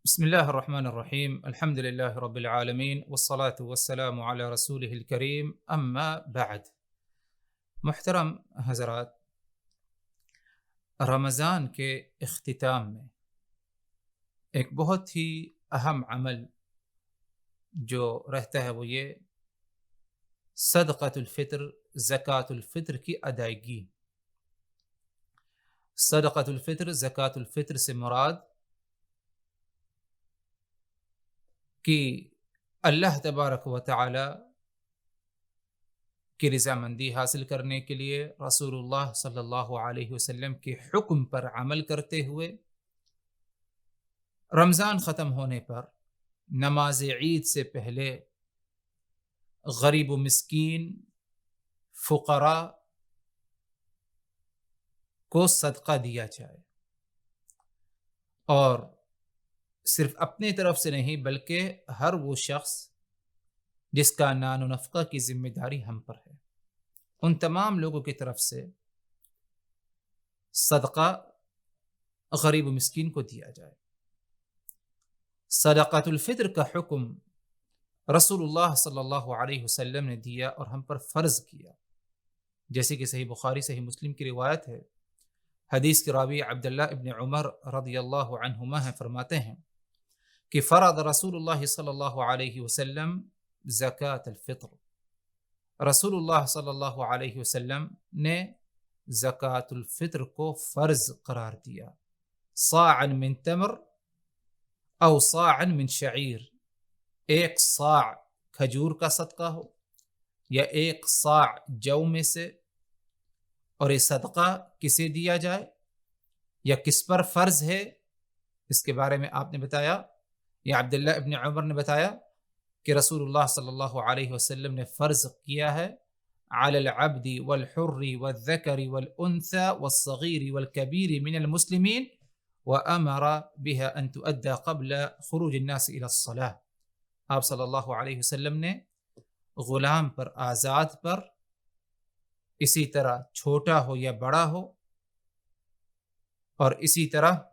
بسم الله الرحمن الرحيم الحمد لله رب العالمين والصلاة والسلام على رسوله الكريم اما بعد. محترم حضرات، رمضان کے اختتام میں ایک بہت ہی اہم عمل جو رہتا ہے وہ یہ صدقۃ الفطر، زکوٰۃ الفطر کی ادائیگی۔ صدقۃ الفطر، زکوٰۃ الفطر سے مراد کہ اللہ تبارک و تعالی کی رضامندی حاصل کرنے کے لیے رسول اللہ صلی اللہ علیہ وسلم کے حکم پر عمل کرتے ہوئے رمضان ختم ہونے پر نماز عید سے پہلے غریب و مسکین، فقراء کو صدقہ دیا جائے، اور صرف اپنی طرف سے نہیں بلکہ ہر وہ شخص جس کا نان و نفقہ کی ذمہ داری ہم پر ہے، ان تمام لوگوں کی طرف سے صدقہ غریب و مسکین کو دیا جائے۔ صدقۃ الفطر کا حکم رسول اللہ صلی اللہ علیہ وسلم نے دیا اور ہم پر فرض کیا، جیسے کہ صحیح بخاری صحیح مسلم کی روایت ہے۔ حدیث کے راوی عبداللہ ابن عمر رضی اللہ عنہما فرماتے ہیں کہ فرض رسول اللہ صلی اللہ علیہ وسلم زکوٰۃ الفطر، رسول اللہ صلی اللہ علیہ وسلم نے زکوٰۃ الفطر کو فرض قرار دیا۔ صاعا من تمر او صاعا من شعیر، ایک صاع کھجور کا صدقہ ہو یا ایک صاع جو میں سے، اور یہ صدقہ کسے دیا جائے یا کس پر فرض ہے، اس کے بارے میں آپ نے بتایا، یا عبداللہ ابن عمر نے بتایا کہ رسول اللہ صلی اللہ علیہ وسلم نے فرض کیا ہے علی العبد والحر والذکر والانثى والصغیر والکبیر من المسلمین وامر بها ان تؤدى قبل خروج الناس الى الصلاة۔ آپ صلی اللہ علیہ وسلم نے غلام پر، آزاد پر، اسی طرح چھوٹا ہو یا بڑا ہو، اور اسی طرح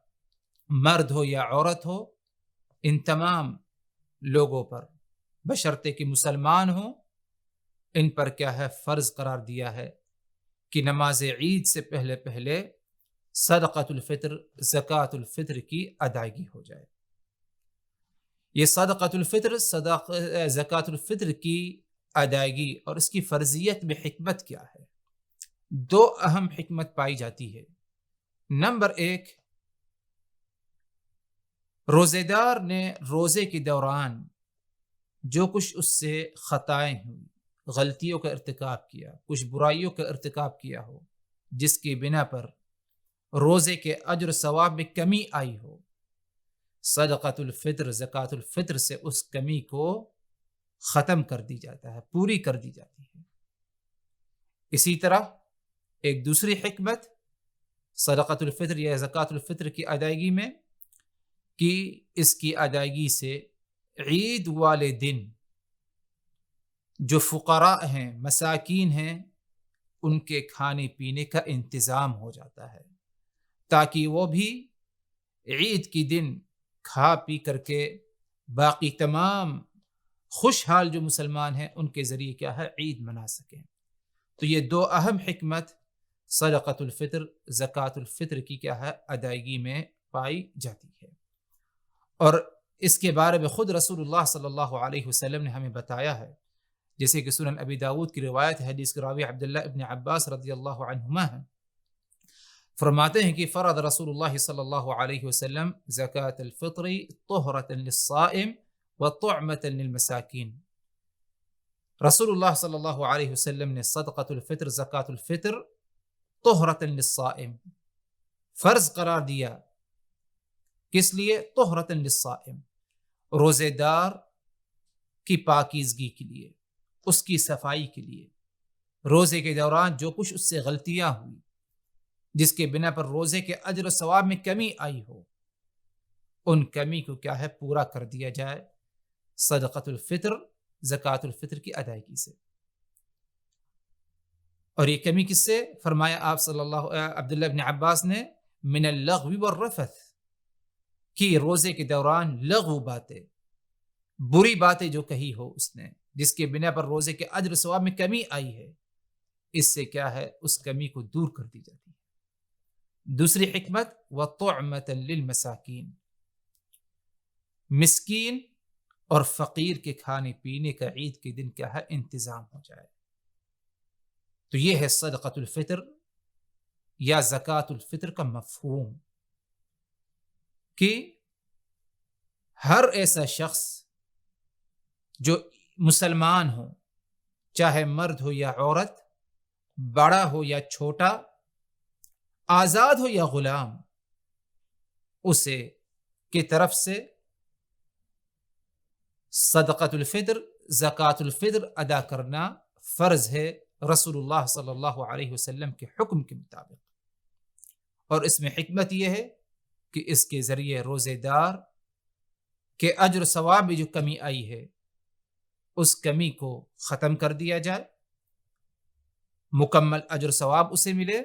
مرد ہو یا عورت ہو، ان تمام لوگوں پر بشرطے کہ مسلمان ہوں، ان پر کیا ہے، فرض قرار دیا ہے کہ نماز عید سے پہلے پہلے صدقۃ الفطر، زکوٰۃ الفطر کی ادائیگی ہو جائے۔ یہ صدقۃ الفطر، زکوٰۃ الفطر کی ادائیگی اور اس کی فرضیت میں حکمت کیا ہے؟ دو اہم حکمت پائی جاتی ہے۔ نمبر ایک، روزے دار نے روزے کے دوران جو کچھ اس سے خطائیں ہوئی، غلطیوں کا ارتکاب کیا، کچھ برائیوں کا ارتکاب کیا ہو، جس کی بنا پر روزے کے اجر و ثواب میں کمی آئی ہو، صدقۃ الفطر، زکوٰۃ الفطر سے اس کمی کو ختم کر دی جاتا ہے، پوری کر دی جاتی ہے۔ اسی طرح ایک دوسری حکمت صدقۃ الفطر یا زکوٰۃ الفطر کی ادائیگی میں کہ اس کی ادائیگی سے عید والے دن جو فقراء ہیں، مساکین ہیں، ان کے کھانے پینے کا انتظام ہو جاتا ہے، تاکہ وہ بھی عید کی دن کھا پی کر کے باقی تمام خوشحال جو مسلمان ہیں ان کے ذریعے کیا ہے، عید منا سکیں۔ تو یہ دو اہم حکمت صدقۃ الفطر، زکوٰۃ الفطر کی کیا ہے، ادائیگی میں پائی جاتی ہے، اور اس کے بارے میں خود رسول اللہ صلی اللہ علیہ وسلم نے ہمیں بتایا ہے، جیسے کہ سنن ابی داود کی روایت ہے، حدیث کے راوی عبداللہ ابن عباس رضی اللہ عنہما ہیں، فرماتے ہیں کہ فرض رسول اللہ صلی اللہ علیہ وسلم زکوٰۃ الفطر طہرۃ للصائم وطعمۃ للمساکین۔ رسول اللہ صلی اللہ علیہ وسلم نے صدقۃ الفطر، زکوٰۃ الفطر طہرۃ للصائم فرض قرار دیا، کس لیے؟ طہرۃ للصائم، روزے دار کی پاکیزگی کے لیے، اس کی صفائی کے لیے، روزے کے دوران جو کچھ اس سے غلطیاں ہوئی جس کے بنا پر روزے کے اجر و ثواب میں کمی آئی ہو، ان کمی کو کیا ہے، پورا کر دیا جائے صدقۃ الفطر، زکوٰۃ الفطر کی ادائیگی سے۔ اور یہ کمی کس سے؟ فرمایا آپ صلی اللہ عبداللہ ابن عباس نے، من اللغو والرفث، کہ روزے کے دوران لغو باتیں، بری باتیں جو کہی ہو اس نے، جس کے بنا پر روزے کے اجر و ثواب میں کمی آئی ہے، اس سے کیا ہے، اس کمی کو دور کر دی جاتی ہے۔ دوسری حکمت وَطُعْمَةً لِلْمَسَاكِينَ، مسکین اور فقیر کے کھانے پینے کا عید کے دن کیا ہے، انتظام ہو جائے۔ تو یہ ہے صدقۃ الفطر یا زکوٰۃ الفطر کا مفہوم، کہ ہر ایسا شخص جو مسلمان ہو، چاہے مرد ہو یا عورت، بڑا ہو یا چھوٹا، آزاد ہو یا غلام، اسے کی طرف سے صدقۃ الفطر، زکوٰۃ الفطر ادا کرنا فرض ہے رسول اللہ صلی اللہ علیہ وسلم کے حکم کے مطابق۔ اور اس میں حکمت یہ ہے کہ اس کے ذریعے روزے دار کے اجر و ثواب میں جو کمی آئی ہے، اس کمی کو ختم کر دیا جائے، مکمل اجر و ثواب اسے ملے،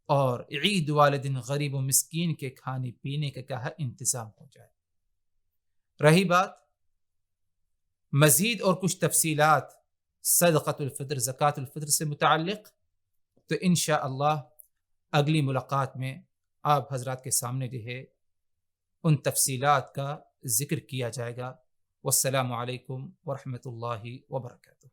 اور عید والدین غریب و مسکین کے کھانے پینے کا کیا ہے، انتظام ہو جائے۔ رہی بات مزید اور کچھ تفصیلات صدقۃ الفطر، زکوٰۃ الفطر سے متعلق، تو انشاءاللہ اگلی ملاقات میں آپ حضرات کے سامنے جو ہے ان تفصیلات کا ذکر کیا جائے گا۔ والسلام علیکم ورحمۃ اللہ وبرکاتہ۔